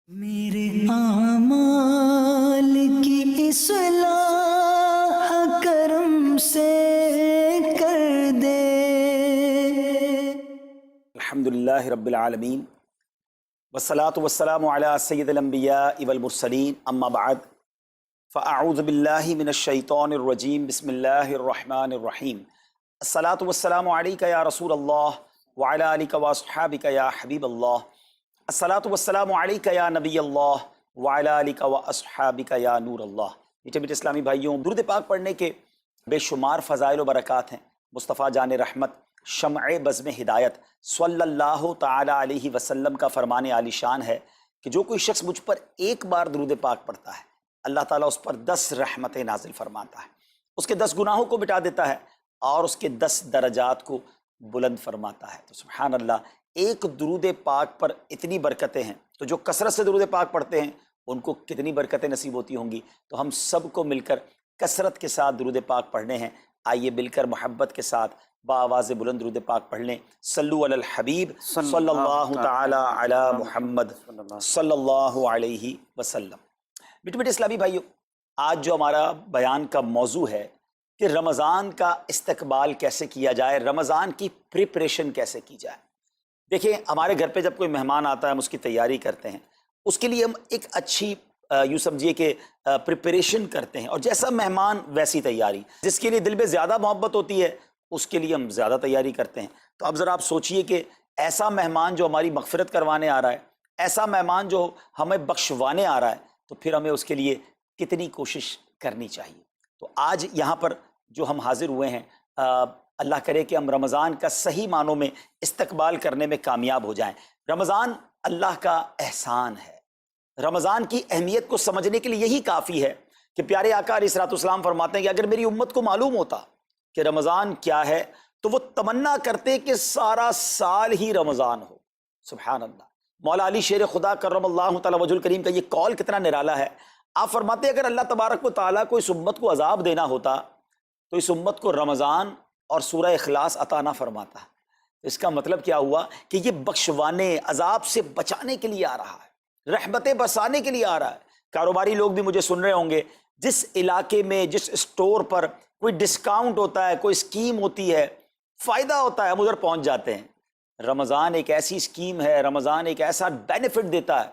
میرے اعمال کی اصلاح کرم سے کر دے۔ الحمدللہ رب العالمین والصلاة والسلام علی سید الانبیاء والمرسلین اما بعد فاعوذ باللہ من الشیطان الرجیم بسم اللہ الرحمن الرحیم الصلاة والسلام علیک یا رسول اللہ وعلی آلک واصحابک یا حبیب اللہ الصلاة والسلام علیک یا نبی اللہ وعلی آلک واصحابک یا نور اللہ۔ میٹھے میٹھے اسلامی بھائیوں، درود پاک پڑھنے کے بے شمار فضائل و برکات ہیں۔ مصطفیٰ جان رحمت شمع بزم ہدایت صلی اللہ تعالی علیہ وسلم کا فرمان عالی شان ہے کہ جو کوئی شخص مجھ پر ایک بار درود پاک پڑھتا ہے، اللہ تعالیٰ اس پر 10 رحمتیں نازل فرماتا ہے، اس کے 10 گناہوں کو مٹا دیتا ہے اور اس کے 10 درجات کو بلند فرماتا ہے۔ تو سبحان اللہ، ایک درود پاک پر اتنی برکتیں ہیں، تو جو کثرت سے درود پاک پڑھتے ہیں ان کو کتنی برکتیں نصیب ہوتی ہوں گی۔ تو ہم سب کو مل کر کثرت کے ساتھ درود پاک پڑھنے ہیں۔ آئیے مل کر محبت کے ساتھ بآواز بلند درود پاک پڑھ لیں۔ صلو علی الحبیب صلی اللہ تعالی علی محمد صلی اللہ علیہ وسلم۔ میٹھے میٹھے اسلامی بھائیوں، آج جو ہمارا بیان کا موضوع ہے کہ رمضان کا استقبال کیسے کیا جائے، رمضان کی پریپریشن کیسے کی جائے۔ دیکھیں، ہمارے گھر پہ جب کوئی مہمان آتا ہے ہم اس کی تیاری کرتے ہیں، اس کے لیے ہم ایک اچھی یوں سمجھیے کہ پریپریشن کرتے ہیں، اور جیسا مہمان ویسی تیاری۔ جس کے لیے دل میں زیادہ محبت ہوتی ہے اس کے لیے ہم زیادہ تیاری کرتے ہیں۔ تو اب ذرا آپ سوچئے کہ ایسا مہمان جو ہماری مغفرت کروانے آ رہا ہے، ایسا مہمان جو ہمیں بخشوانے آ رہا ہے، تو پھر ہمیں اس کے لیے کتنی کوشش کرنی چاہیے۔ تو آج یہاں پر جو ہم حاضر ہوئے ہیں، اللہ کرے کہ ہم رمضان کا صحیح معنوں میں استقبال کرنے میں کامیاب ہو جائیں۔ رمضان اللہ کا احسان ہے۔ رمضان کی اہمیت کو سمجھنے کے لیے یہی کافی ہے کہ پیارے آقا علیہ الصلوۃ والسلام فرماتے ہیں کہ اگر میری امت کو معلوم ہوتا کہ رمضان کیا ہے تو وہ تمنا کرتے کہ سارا سال ہی رمضان ہو۔ سبحان اللہ۔ مولا علی شیر خدا کرم اللہ تعالی وجہ الکریم کا یہ قول کتنا نرالا ہے۔ آپ فرماتے ہیں اگر اللہ تبارک و تعالیٰ کو اس امت کو عذاب دینا ہوتا تو اس امت کو رمضان اور سورہ اخلاص عطا نہ فرماتا۔ اس کا مطلب کیا ہوا کہ یہ بخشوانے، عذاب سے بچانے کے لیے آ رہا ہے، رحمتیں برسانے کے لیے آ رہا ہے۔ کاروباری لوگ بھی مجھے سن رہے ہوں گے، جس علاقے میں جس اسٹور پر کوئی ڈسکاؤنٹ ہوتا ہے، کوئی اسکیم ہوتی ہے، فائدہ ہوتا ہے، ہم ادھر پہنچ جاتے ہیں۔ رمضان ایک ایسی اسکیم ہے، رمضان ایک ایسا بینیفٹ دیتا ہے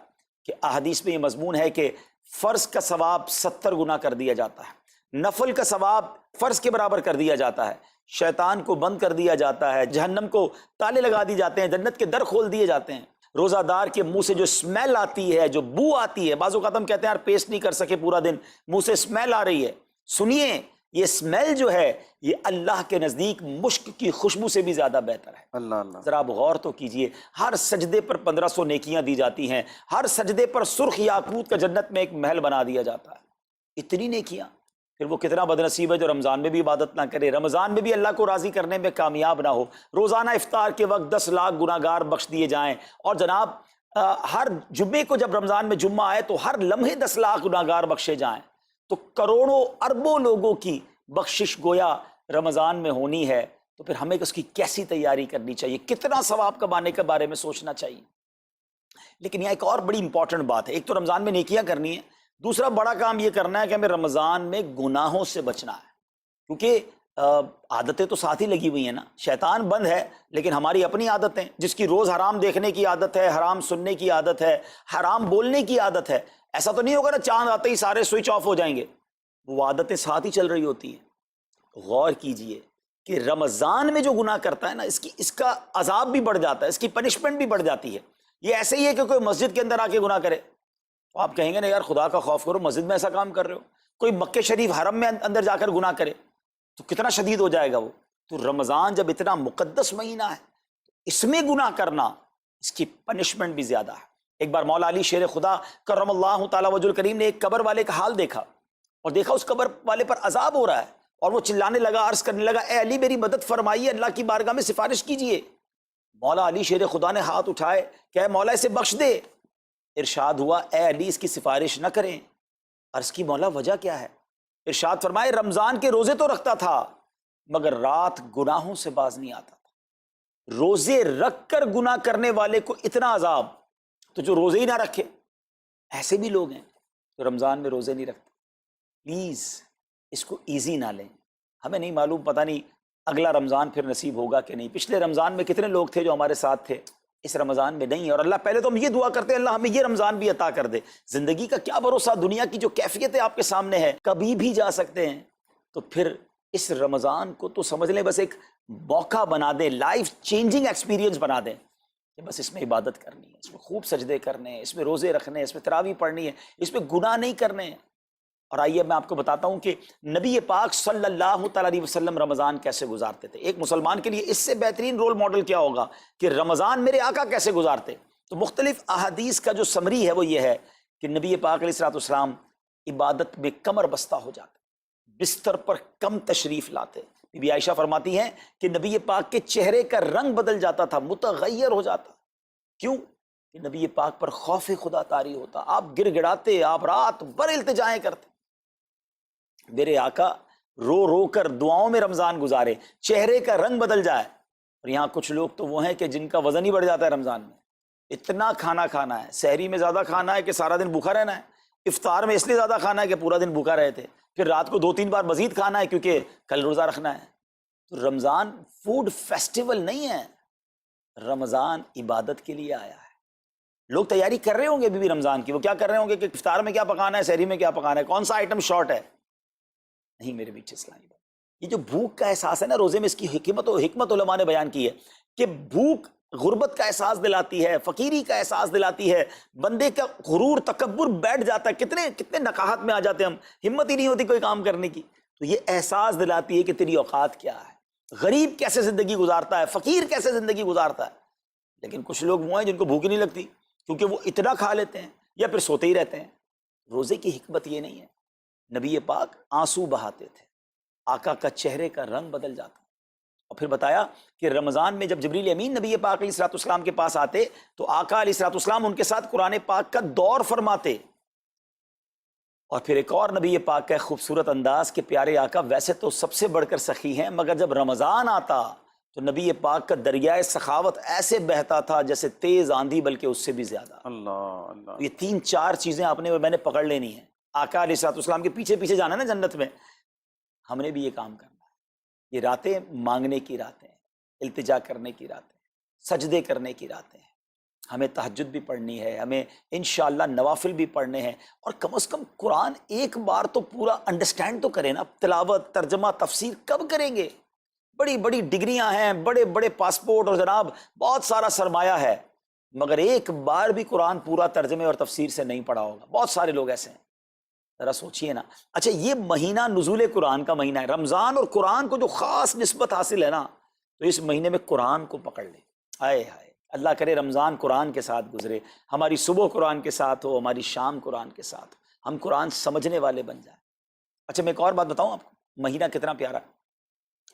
کہ احادیث میں یہ مضمون ہے کہ فرض کا ثواب 70 گنا کر دیا جاتا ہے، نفل کا ثواب فرض کے برابر کر دیا جاتا ہے، شیطان کو بند کر دیا جاتا ہے، جہنم کو تالے لگا دی جاتے ہیں، جنت کے در کھول دیے جاتے ہیں۔ روزہ دار کے منہ سے جو اسمیل آتی ہے، جو بو آتی ہے، بعض اوقات ہم کہتے ہیں یار پیسٹ نہیں کر سکے پورا دن، منہ سے اسمیل آ رہی ہے۔ سنیے، یہ اسمیل جو ہے یہ اللہ کے نزدیک مشک کی خوشبو سے بھی زیادہ بہتر ہے۔ اللہ اللہ، ذرا آپ غور تو کیجئے، ہر سجدے پر 1500 نیکیاں دی جاتی ہیں، ہر سجدے پر سرخ یاقوت کا جنت میں ایک محل بنا دیا جاتا ہے۔ اتنی نیکیاں، پھر وہ کتنا بد نصیب ہے جو رمضان میں بھی عبادت نہ کرے، رمضان میں بھی اللہ کو راضی کرنے میں کامیاب نہ ہو۔ روزانہ افطار کے وقت 10 لاکھ گناہگار بخش دیے جائیں، اور جناب ہر جمعے کو جب رمضان میں جمعہ آئے تو ہر لمحے 10 لاکھ گناہگار بخشے جائیں، تو کروڑوں اربوں لوگوں کی بخشش گویا رمضان میں ہونی ہے۔ تو پھر ہمیں اس کی کیسی تیاری کرنی چاہیے، کتنا ثواب کمانے کے بارے میں سوچنا چاہیے۔ لیکن یہاں ایک اور بڑی امپورٹنٹ بات ہے، ایک تو رمضان میں نیکیاں کرنی ہے، دوسرا بڑا کام یہ کرنا ہے کہ ہمیں رمضان میں گناہوں سے بچنا ہے، کیونکہ عادتیں تو ساتھ ہی لگی ہوئی ہیں نا۔ شیطان بند ہے لیکن ہماری اپنی عادتیں، جس کی روز حرام دیکھنے کی عادت ہے، حرام سننے کی عادت ہے، حرام بولنے کی عادت ہے۔ ایسا تو نہیں ہوگا نا چاند آتے ہی سارے سوئچ آف ہو جائیں گے، وہ عادتیں ساتھ ہی چل رہی ہوتی ہیں۔ غور کیجئے کہ رمضان میں جو گناہ کرتا ہے نا، اس کا عذاب بھی بڑھ جاتا ہے، اس کی پنشمنٹ بھی بڑھ جاتی ہے۔ یہ ایسے ہی ہے کہ کوئی مسجد کے اندر آ کے گناہ کرے، تو آپ کہیں گے نا یار خدا کا خوف کرو، مسجد میں ایسا کام کر رہے ہو۔ کوئی مکہ شریف حرم میں اندر جا کر گناہ کرے تو کتنا شدید ہو جائے گا وہ۔ تو رمضان جب اتنا مقدس مہینہ ہے، اس میں گناہ کرنا، اس کی پنشمنٹ بھی زیادہ ہے۔ ایک بار مولا علی شیر خدا کرم اللہ تعالی وجہ الکریم نے ایک قبر والے کا حال دیکھا، اور دیکھا اس قبر والے پر عذاب ہو رہا ہے، اور وہ چلانے لگا، عرض کرنے لگا اے علی میری مدد فرمائیے، اللہ کی بارگاہ میں سفارش کیجئے۔ مولا علی شیر خدا نے ہاتھ اٹھائے کہ اے مولا اسے بخش دے۔ ارشاد ہوا اے علی اس کی سفارش نہ کریں۔ عرض کی مولا وجہ کیا ہے؟ ارشاد فرمائے رمضان کے روزے تو رکھتا تھا مگر رات گناہوں سے باز نہیں آتا تھا۔ روزے رکھ کر گناہ کرنے والے کو اتنا عذاب، تو جو روزے ہی نہ رکھے ایسے بھی لوگ ہیں جو رمضان میں روزے نہیں رکھتے. پلیز اس کو ایزی نہ لیں. ہمیں نہیں معلوم، پتہ نہیں اگلا رمضان پھر نصیب ہوگا کہ نہیں. پچھلے رمضان میں کتنے لوگ تھے جو ہمارے ساتھ تھے، اس رمضان میں نہیں ہے. اور اللہ پہلے تو ہم یہ دعا کرتے ہیں اللہ ہمیں یہ رمضان بھی عطا کر دے. زندگی کا کیا بھروسہ، دنیا کی جو کیفیت آپ کے سامنے ہے کبھی بھی جا سکتے ہیں. تو پھر اس رمضان کو تو سمجھ لیں بس ایک موقع بنا دیں، لائف چینجنگ ایکسپیرینس بنا دیں کہ بس اس میں عبادت کرنی ہے، اس میں خوب سجدے کرنے ہیں، اس میں روزے رکھنے ہیں، اس میں تراویح پڑھنی ہے، اس میں گناہ نہیں کرنے ہیں. اور آئیے میں آپ کو بتاتا ہوں کہ نبی پاک صلی اللہ تعالیٰ علیہ وسلم رمضان کیسے گزارتے تھے. ایک مسلمان کے لیے اس سے بہترین رول ماڈل کیا ہوگا کہ رمضان میرے آقا کیسے گزارتے. تو مختلف احادیث کا جو سمری ہے وہ یہ ہے کہ نبی پاک علیہ الصلوۃ والسلام عبادت میں کمر بستہ ہو جاتے، بستر پر کم تشریف لاتے. بی بی عائشہ فرماتی ہیں کہ نبی پاک کے چہرے کا رنگ بدل جاتا تھا، متغیر ہو جاتا. کیوں؟ کہ نبی پاک پر خوف خدا طاری ہوتا. آپ گر گڑاتے، آپ رات بھر التجائیں کرتے. میرے آقا رو رو کر دعاؤں میں رمضان گزارے، چہرے کا رنگ بدل جائے. اور یہاں کچھ لوگ تو وہ ہیں کہ جن کا وزن ہی بڑھ جاتا ہے رمضان میں. اتنا کھانا کھانا ہے، سحری میں زیادہ کھانا ہے کہ سارا دن بھوکا رہنا ہے، افطار میں اس لیے زیادہ کھانا ہے کہ پورا دن بھوکا رہے تھے، پھر رات کو 2-3 بار مزید کھانا ہے کیونکہ کل روزہ رکھنا ہے. تو رمضان فوڈ فیسٹیول نہیں ہے، رمضان عبادت کے لیے آیا ہے. لوگ تیاری کر رہے ہوں گے بھی رمضان کی، وہ کیا کر رہے ہوں گے کہ افطار میں کیا پکانا ہے، سحری میں کیا پکانا ہے، کون سا آئٹم شارٹ ہے. نہیں میرے بیچ اسلامی بات، یہ جو بھوک کا احساس ہے نا روزے میں، اس کی حکمت علماء نے بیان کی ہے کہ بھوک غربت کا احساس دلاتی ہے، فقیری کا احساس دلاتی ہے، بندے کا غرور تکبر بیٹھ جاتا ہے. کتنے نقاہت میں آ جاتے ہیں ہم، ہمت ہی نہیں ہوتی کوئی کام کرنے کی. تو یہ احساس دلاتی ہے کہ تیری اوقات کیا ہے، غریب کیسے زندگی گزارتا ہے، فقیر کیسے زندگی گزارتا ہے. لیکن کچھ لوگ وہ ہیں جن کو بھوک ہی نہیں لگتی کیونکہ وہ اتنا کھا لیتے ہیں یا پھر سوتے ہی رہتے ہیں. روزے کی حکمت یہ نہیں ہے. نبی پاک آنسو بہاتے تھے، آقا کا چہرے کا رنگ بدل جاتا. اور پھر بتایا کہ رمضان میں جب جبریل امین نبی پاک علیہ الصلوۃ والسلام کے پاس آتے تو آقا علیہ الصلوۃ والسلام ان کے ساتھ قرآن پاک کا دور فرماتے. اور پھر ایک اور نبی پاک کا خوبصورت انداز کہ پیارے آقا ویسے تو سب سے بڑھ کر سخی ہیں، مگر جب رمضان آتا تو نبی پاک کا دریائے سخاوت ایسے بہتا تھا جیسے تیز آندھی، بلکہ اس سے بھی زیادہ. اللہ اللہ. یہ 3-4 چیزیں آپ نے میں نے پکڑ لینی ہیں. آقا علیہ الصلوۃ والسلام کے پیچھے پیچھے جانا ہے نا جنت میں، ہم نے بھی یہ کام کرنا ہے. یہ راتیں مانگنے کی راتیں ہیں، التجا کرنے کی راتیں ہیں، سجدے کرنے کی راتیں ہیں. ہمیں تہجد بھی پڑھنی ہے، ہمیں انشاءاللہ نوافل بھی پڑھنے ہیں. اور کم از کم قرآن ایک بار تو پورا انڈرسٹینڈ تو کریں نا. تلاوت، ترجمہ، تفسیر کب کریں گے؟ بڑی بڑی ڈگریاں ہیں، بڑے بڑے پاسپورٹ اور جناب بہت سارا سرمایہ ہے، مگر ایک بار بھی قرآن پورا ترجمے اور تفسیر سے نہیں پڑھا ہوگا. بہت سارے لوگ ایسے ہیں. ذرا سوچئے نا. اچھا یہ مہینہ نزول قرآن کا مہینہ ہے، رمضان، اور قرآن کو جو خاص نسبت حاصل ہے نا، تو اس مہینے میں قرآن کو پکڑ لیں. ہائے ہائے، اللہ کرے رمضان قرآن کے ساتھ گزرے، ہماری صبح قرآن کے ساتھ ہو، ہماری شام قرآن کے ساتھ ہو، ہم قرآن سمجھنے والے بن جائیں. اچھا میں ایک اور بات بتاؤں آپ کو، مہینہ کتنا پیارا.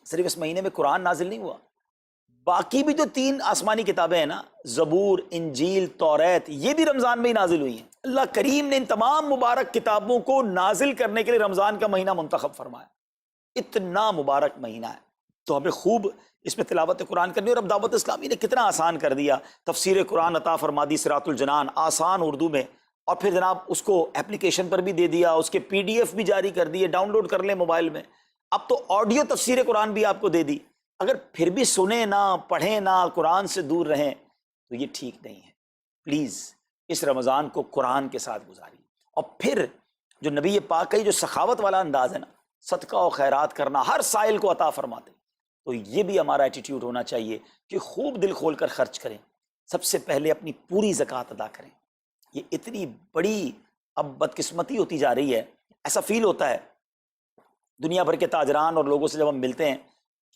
صرف اس مہینے میں قرآن نازل نہیں ہوا، باقی بھی جو 3 آسمانی کتابیں ہیں نا، زبور، انجیل، توریت، یہ بھی رمضان میں ہی نازل ہوئی ہیں. اللہ کریم نے ان تمام مبارک کتابوں کو نازل کرنے کے لیے رمضان کا مہینہ منتخب فرمایا. اتنا مبارک مہینہ ہے تو ہمیں خوب اس میں تلاوت قرآن کرنی. اور اب دعوت اسلامی نے کتنا آسان کر دیا، تفسیر قرآن عطا فرما دی، صراط الجنان آسان اردو میں، اور پھر جناب اس کو اپلیکیشن پر بھی دے دیا، اس کے PDF بھی جاری کر دیے، ڈاؤن لوڈ کر لیں موبائل میں. اب تو آڈیو تفسیر قرآن بھی آپ کو دے دی. اگر پھر بھی سنیں نہ، پڑھیں نہ، قرآن سے دور رہیں تو یہ ٹھیک نہیں ہے. پلیز اس رمضان کو قرآن کے ساتھ گزاری. اور پھر جو نبی پاک کا یہ جو سخاوت والا انداز ہے نا، صدقہ و خیرات کرنا، ہر سائل کو عطا فرماتے، تو یہ بھی ہمارا ایٹیٹیوڈ ہونا چاہیے کہ خوب دل کھول کر خرچ کریں. سب سے پہلے اپنی پوری زکوٰۃ ادا کریں. یہ اتنی بڑی اب بدقسمتی ہوتی جا رہی ہے. ایسا فیل ہوتا ہے دنیا بھر کے تاجران اور لوگوں سے جب ہم ملتے ہیں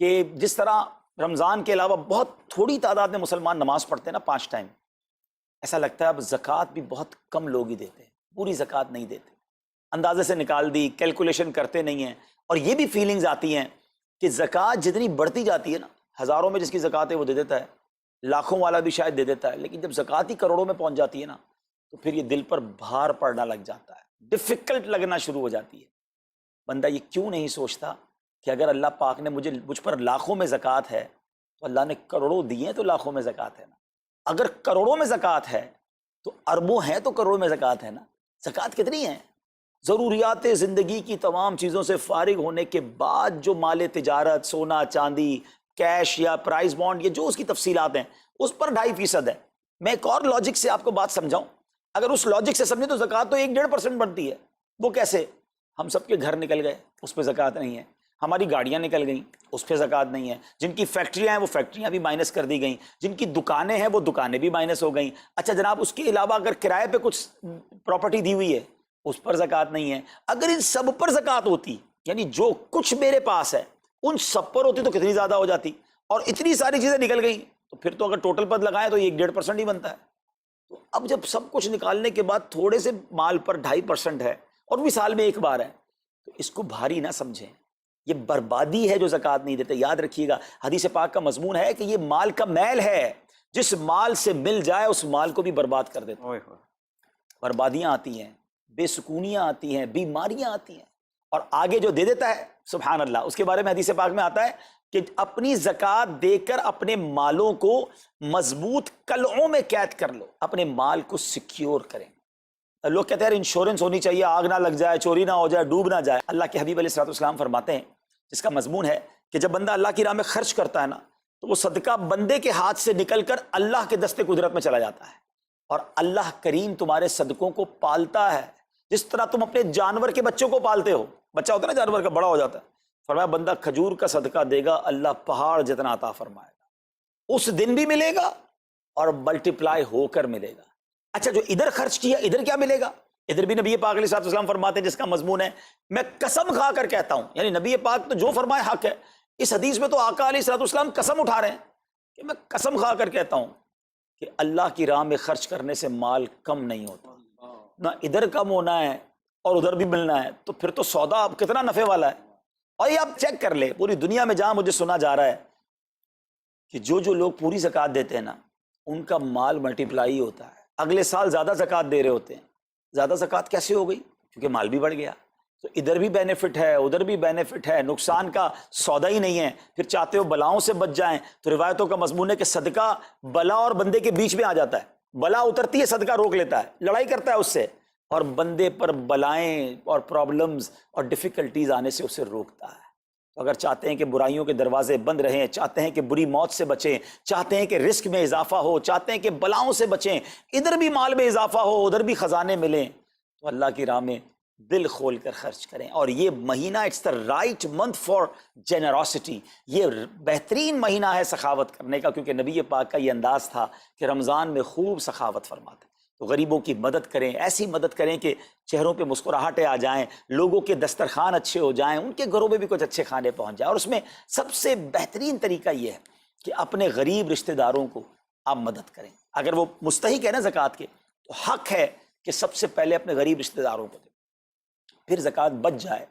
کہ جس طرح رمضان کے علاوہ بہت تھوڑی تعداد میں مسلمان نماز پڑھتے ہیں نا 5 ٹائم، ایسا لگتا ہے اب زکوٰۃ بھی بہت کم لوگ ہی دیتے ہیں، پوری زکوٰۃ نہیں دیتے، اندازے سے نکال دی، کیلکولیشن کرتے نہیں ہیں. اور یہ بھی فیلنگز آتی ہیں کہ زکوٰۃ جتنی بڑھتی جاتی ہے نا، ہزاروں میں جس کی زکوٰۃ ہے وہ دے دیتا ہے، لاکھوں والا بھی شاید دے دیتا ہے، لیکن جب زکوٰۃ ہی کروڑوں میں پہنچ جاتی ہے نا تو پھر یہ دل پر بھار پڑنا لگ جاتا ہے، ڈیفیکلٹ لگنا شروع ہو جاتی ہے. بندہ یہ کیوں نہیں سوچتا کہ اگر اللہ پاک نے مجھ پر لاکھوں میں زکوٰۃ ہے تو اللہ نے کروڑوں دیے تو لاکھوں میں زکوٰۃ ہے نا. اگر کروڑوں میں زکوٰۃ ہے تو اربوں ہیں تو کروڑوں میں زکوٰۃ ہے نا. زکوٰۃ کتنی ہے؟ ضروریات زندگی کی تمام چیزوں سے فارغ ہونے کے بعد جو مال تجارت، سونا چاندی، کیش یا پرائز بانڈ، یہ جو اس کی تفصیلات ہیں، اس پر 2.5% ہے. میں ایک اور لاجک سے آپ کو بات سمجھاؤں. اگر اس لاجک سے سمجھیں تو زکوٰۃ تو 1-1.5% بنتی ہے. وہ کیسے؟ ہم سب کے گھر نکل گئے، اس پہ زکوٰۃ نہیں ہے. ہماری گاڑیاں نکل گئیں، اس پہ زکوٰۃ نہیں ہے. جن کی فیکٹریاں ہیں وہ فیکٹریاں بھی مائنس کر دی گئیں. جن کی دکانیں ہیں وہ دکانیں بھی مائنس ہو گئیں. اچھا جناب، اس کے علاوہ اگر کرائے پہ کچھ پراپرٹی دی ہوئی ہے اس پر زکوٰۃ نہیں ہے. اگر ان سب پر زکوٰۃ ہوتی، یعنی جو کچھ میرے پاس ہے ان سب پر ہوتی، تو کتنی زیادہ ہو جاتی. اور اتنی ساری چیزیں نکل گئیں تو پھر تو اگر ٹوٹل پر لگائیں تو 1-1.5% ہی بنتا ہے. تو اب جب سب کچھ نکالنے کے بعد تھوڑے سے مال پر 2.5% ہے اور بھی سال میں ایک بار ہے، تو اس کو بھاری نہ سمجھیں. یہ بربادی ہے جو زکوٰۃ نہیں دیتے. یاد رکھیے گا، حدیث پاک کا مضمون ہے کہ یہ مال کا میل ہے، جس مال سے مل جائے اس مال کو بھی برباد کر دیتا ہے. بربادیاں آتی ہیں، بے سکونیاں آتی ہیں، بیماریاں آتی ہیں. اور آگے جو دے دیتا ہے سبحان اللہ، اس کے بارے میں حدیث پاک میں آتا ہے کہ اپنی زکوٰۃ دے کر اپنے مالوں کو مضبوط قلعوں میں قید کر لو، اپنے مال کو سیکیور کریں. لوگ کہتے ہیں انشورنس ہونی چاہیے، آگ نہ لگ جائے، چوری نہ ہو جائے، ڈوب نہ جائے. اللہ کے حبیب علیہ الصلوۃ والسلام فرماتے ہیں، جس کا مضمون ہے کہ جب بندہ اللہ کی راہ میں خرچ کرتا ہے نا، تو وہ صدقہ بندے کے ہاتھ سے نکل کر اللہ کے دستے قدرت میں چلا جاتا ہے. اور اللہ کریم تمہارے صدقوں کو پالتا ہے جس طرح تم اپنے جانور کے بچوں کو پالتے ہو. بچہ ہوتا ہے نا جانور کا، بڑا ہو جاتا ہے. فرمایا بندہ کھجور کا صدقہ دے گا، اللہ پہاڑ جتنا عطا فرمائے گا. اس دن بھی ملے گا اور ملٹیپلائی ہو کر ملے گا. اچھا، جو ادھر خرچ کیا ادھر کیا ملے گا؟ ادھر بھی نبی پاک علیہ الصلوۃ والسلام فرماتے ہیں، جس کا مضمون ہے میں قسم کھا کر کہتا ہوں، یعنی نبی پاک تو جو فرمائے حق ہے. اس حدیث میں تو آقا علیہ الصلوۃ والسلام قسم اٹھا رہے ہیں کہ میں قسم کھا کر کہتا ہوں کہ اللہ کی راہ میں خرچ کرنے سے مال کم نہیں ہوتا. نہ ادھر کم ہونا ہے اور ادھر بھی ملنا ہے، تو پھر تو سودا اب کتنا نفع والا ہے. اور یہ آپ چیک کر لیں، پوری دنیا میں جہاں مجھے سنا جا رہا ہے کہ جو لوگ پوری زکوٰۃ دیتے ہیں نا، ان کا مال ملٹیپلائی ہوتا ہے. اگلے سال زیادہ زکوٰۃ دے رہے ہوتے ہیں. زیادہ زکوٰۃ کیسے ہو گئی؟ کیونکہ مال بھی بڑھ گیا. تو ادھر بھی بینیفٹ ہے، ادھر بھی بینیفٹ ہے، نقصان کا سودا ہی نہیں ہے. پھر چاہتے ہو بلاؤں سے بچ جائیں، تو روایتوں کا مضمون ہے کہ صدقہ بلا اور بندے کے بیچ میں آ جاتا ہے. بلا اترتی ہے، صدقہ روک لیتا ہے، لڑائی کرتا ہے اس سے، اور بندے پر بلائیں اور پرابلمز اور ڈیفیکلٹیز آنے سے اسے روکتا ہے. تو اگر چاہتے ہیں کہ برائیوں کے دروازے بند رہیں، چاہتے ہیں کہ بری موت سے بچیں، چاہتے ہیں کہ رزق میں اضافہ ہو، چاہتے ہیں کہ بلاؤں سے بچیں، ادھر بھی مال میں اضافہ ہو، ادھر بھی خزانے ملیں، تو اللہ کی راہ میں دل کھول کر خرچ کریں. اور یہ مہینہ it's the right month for generosity. یہ بہترین مہینہ ہے سخاوت کرنے کا، کیونکہ نبی پاک کا یہ انداز تھا کہ رمضان میں خوب سخاوت فرماتے. تو غریبوں کی مدد کریں، ایسی مدد کریں کہ چہروں پہ مسکراہٹیں آ جائیں، لوگوں کے دسترخوان اچھے ہو جائیں، ان کے گھروں میں بھی کچھ اچھے کھانے پہنچ جائیں. اور اس میں سب سے بہترین طریقہ یہ ہے کہ اپنے غریب رشتہ داروں کو آپ مدد کریں. اگر وہ مستحق ہے نا زکوٰۃ کے، تو حق ہے کہ سب سے پہلے اپنے غریب رشتہ داروں کو دیں. پھر زکوٰۃ بچ جائے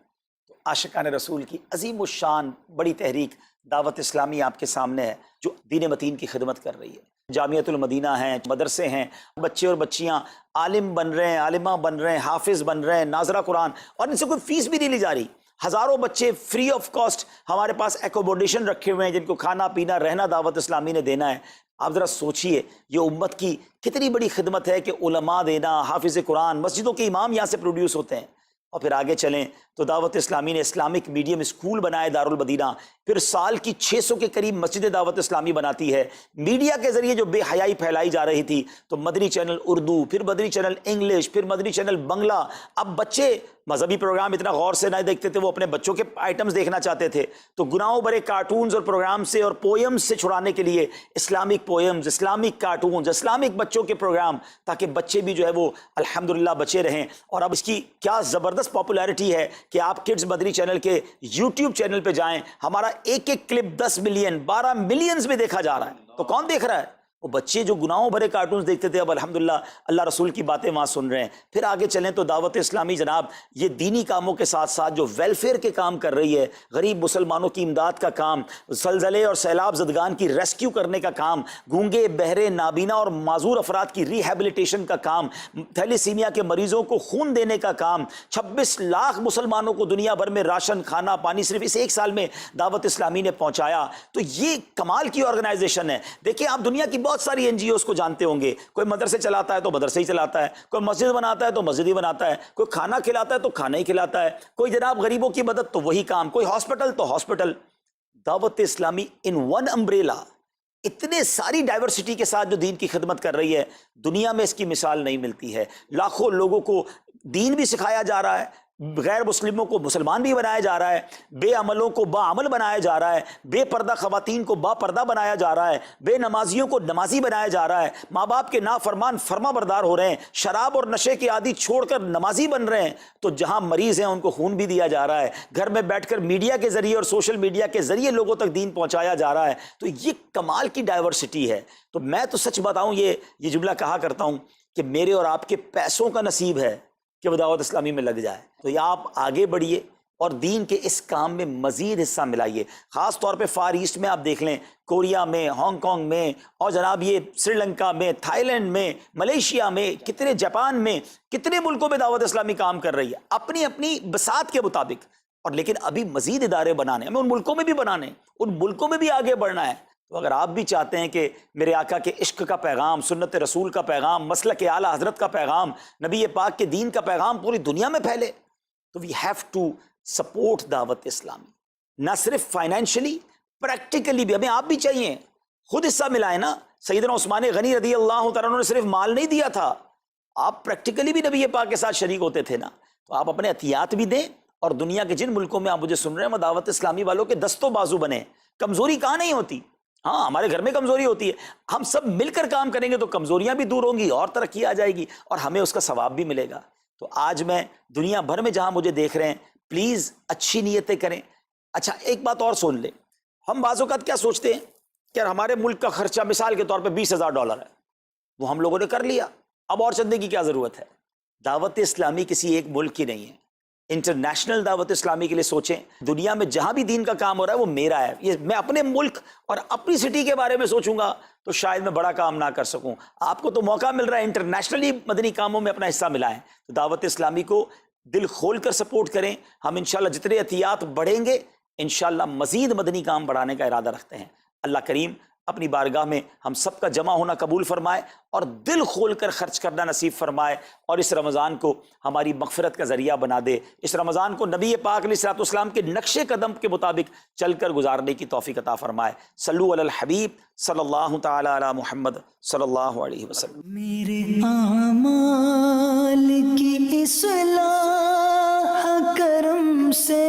تو عاشقان رسول کی عظیم الشان بڑی تحریک دعوت اسلامی آپ کے سامنے ہے، جو دین متین کی خدمت کر رہی ہے. جامعۃ المدینہ ہیں، مدرسے ہیں، بچے اور بچیاں عالم بن رہے ہیں، عالمہ بن رہے ہیں، حافظ بن رہے ہیں، ناظرہ قرآن، اور ان سے کوئی فیس بھی نہیں لی جا رہی. ہزاروں بچے فری آف کاسٹ ہمارے پاس ایکوموڈیشن رکھے ہوئے ہیں، جن کو کھانا پینا رہنا دعوت اسلامی نے دینا ہے. آپ ذرا سوچئے یہ امت کی کتنی بڑی خدمت ہے کہ علماء دینا، حافظ قرآن، مسجدوں کے امام یہاں سے پروڈیوس ہوتے ہیں. اور پھر آگے چلیں تو دعوت اسلامی نے اسلامک میڈیم اسکول بنائے دارالمدینہ. پھر سال کی 600 کے قریب مسجد دعوت اسلامی بناتی ہے. میڈیا کے ذریعے جو بے حیائی پھیلائی جا رہی تھی، تو مدنی چینل اردو، پھر مدنی چینل انگلش، پھر مدنی چینل بنگلہ. اب بچے مذہبی پروگرام اتنا غور سے نہیں دیکھتے تھے، وہ اپنے بچوں کے آئٹمز دیکھنا چاہتے تھے. تو گناہوں بھرے کارٹونز اور پروگرام سے اور پوئمز سے چھڑانے کے لیے Islamic poems, Islamic cartoons, Islamic بچوں کے پروگرام، تاکہ بچے بھی جو ہے وہ الحمدللہ بچے رہیں. اور اب اس کی کیا زبردست پاپولیرٹی ہے کہ آپ کڈز مدنی چینل کے یوٹیوب چینل پہ جائیں، ہمارا ایک ایک کلپ 10 ملین 12 ملینز میں دیکھا جا رہا ہے. تو کون دیکھ رہا ہے؟ وہ بچے جو گناہوں بھرے کارٹونز دیکھتے تھے، اب الحمدللہ اللہ رسول کی باتیں وہاں سن رہے ہیں. پھر آگے چلیں تو دعوت اسلامی جناب یہ دینی کاموں کے ساتھ ساتھ جو ویلفیئر کے کام کر رہی ہے، غریب مسلمانوں کی امداد کا کام، زلزلے اور سیلاب زدگان کی ریسکیو کرنے کا کام، گونگے بہرے نابینا اور معذور افراد کی ریہیبلیٹیشن کا کام، تھیلیسیمیا کے مریضوں کو خون دینے کا کام، 26 لاکھ مسلمانوں کو دنیا بھر میں راشن، کھانا پانی صرف اس ایک سال میں دعوت اسلامی نے پہنچایا. تو یہ کمال کی آرگنائزیشن ہے. دیکھیں آپ دنیا کی بہت ساری NGOs کو جانتے ہوں گے، کوئی مدرسے چلاتا ہے تو مدرسے ہی چلاتا ہے، کوئی مسجد بناتا ہے تو مسجد ہی بناتا ہے، کوئی کھانا کھلاتا ہے تو کھانا ہی کھلاتا ہے، کوئی جناب غریبوں کی مدد تو وہی کام، کوئی ہاسپٹل تو ہاسپٹل۔ دعوت اسلامی ان ون امبریلا اتنے ساری ڈائیورسٹی کے ساتھ جو دین کی خدمت کر رہی ہے، دنیا میں اس کی مثال نہیں ملتی ہے۔ لاکھوں لوگوں کو دین بھی سکھایا جا رہا ہے، غیر مسلموں کو مسلمان بھی بنایا جا رہا ہے، بے عملوں کو با عمل بنایا جا رہا ہے، بے پردہ خواتین کو با پردہ بنایا جا رہا ہے، بے نمازیوں کو نمازی بنایا جا رہا ہے، ماں باپ کے نافرمان فرما بردار ہو رہے ہیں، شراب اور نشے کے عادی چھوڑ کر نمازی بن رہے ہیں، تو جہاں مریض ہیں ان کو خون بھی دیا جا رہا ہے، گھر میں بیٹھ کر میڈیا کے ذریعے اور سوشل میڈیا کے ذریعے لوگوں تک دین پہنچایا جا رہا ہے۔ تو یہ کمال کی ڈائیورسٹی ہے۔ تو میں تو سچ بتاؤں، یہ جملہ کہا کرتا ہوں کہ میرے اور آپ کے پیسوں کا نصیب ہے کہ وہ دعوت اسلامی میں لگ جائے۔ تو یہ آپ آگے بڑھیے اور دین کے اس کام میں مزید حصہ ملائیے۔ خاص طور پہ فار ایسٹ میں آپ دیکھ لیں، کوریا میں، ہانگ کانگ میں، اور جناب یہ سری لنکا میں، تھائی لینڈ میں، ملیشیا میں، کتنے جاپان میں، کتنے ملکوں میں دعوت اسلامی کام کر رہی ہے اپنی اپنی بساط کے مطابق۔ اور لیکن ابھی مزید ادارے بنانے، ہمیں ان ملکوں میں بھی بنانے، ان ملکوں میں بھی آگے بڑھنا ہے۔ تو اگر آپ بھی چاہتے ہیں کہ میرے آقا کے عشق کا پیغام، سنت رسول کا پیغام، مسلک اعلیٰ حضرت کا پیغام، نبی پاک کے دین کا پیغام پوری دنیا میں پھیلے، تو وی ہیو ٹو سپورٹ دعوت اسلامی، نہ صرف فائنینشلی، پریکٹیکلی بھی۔ ہمیں آپ بھی چاہیے، خود حصہ ملائیں نا۔ سیدنا عثمان غنی رضی اللہ تعالیٰ عنہ نے صرف مال نہیں دیا تھا، آپ پریکٹیکلی بھی نبی پاک کے ساتھ شریک ہوتے تھے نا۔ تو آپ اپنے عطیات بھی دیں، اور دنیا کے جن ملکوں میں آپ مجھے سن رہے ہیں وہ دعوت اسلامی والوں کے دستوں بازو بنے۔ کمزوری کہاں نہیں ہوتی، ہاں ہمارے گھر میں کمزوری ہوتی ہے، ہم سب مل کر کام کریں گے تو کمزوریاں بھی دور ہوں گی اور ترقی آ جائے گی، اور ہمیں اس کا ثواب بھی ملے گا۔ تو آج میں دنیا بھر میں جہاں مجھے دیکھ رہے ہیں، پلیز اچھی نیتیں کریں۔ اچھا ایک بات اور سن لیں، ہم بعض اوقات کیا سوچتے ہیں کہ ہمارے ملک کا خرچہ مثال کے طور پہ $20,000 ہے، وہ ہم لوگوں نے کر لیا، اب اور چندے کی کیا ضرورت ہے؟ دعوت اسلامی کسی ایک ملک کی نہیں ہے، انٹرنیشنل دعوت اسلامی کے لیے سوچیں۔ دنیا میں جہاں بھی دین کا کام ہو رہا ہے وہ میرا ہے، یہ میں اپنے ملک اور اپنی سٹی کے بارے میں سوچوں گا تو شاید میں بڑا کام نہ کر سکوں۔ آپ کو تو موقع مل رہا ہے انٹرنیشنلی مدنی کاموں میں اپنا حصہ ملائیں، تو دعوت اسلامی کو دل کھول کر سپورٹ کریں۔ ہم انشاءاللہ جتنے عطیات بڑھیں گے انشاءاللہ مزید مدنی کام بڑھانے کا ارادہ رکھتے ہیں۔ اللہ کریم اپنی بارگاہ میں ہم سب کا جمع ہونا قبول فرمائے اور دل کھول کر خرچ کرنا نصیب فرمائے، اور اس رمضان کو ہماری مغفرت کا ذریعہ بنا دے۔ اس رمضان کو نبی پاک علیہ الصلوۃ والسلام کے نقش قدم کے مطابق چل کر گزارنے کی توفیق عطا فرمائے۔ صلو علی الحبیب صلی اللہ تعالی علی محمد صلی اللہ علیہ وسلم۔ میرے اعمال کی اصلاح کرم سے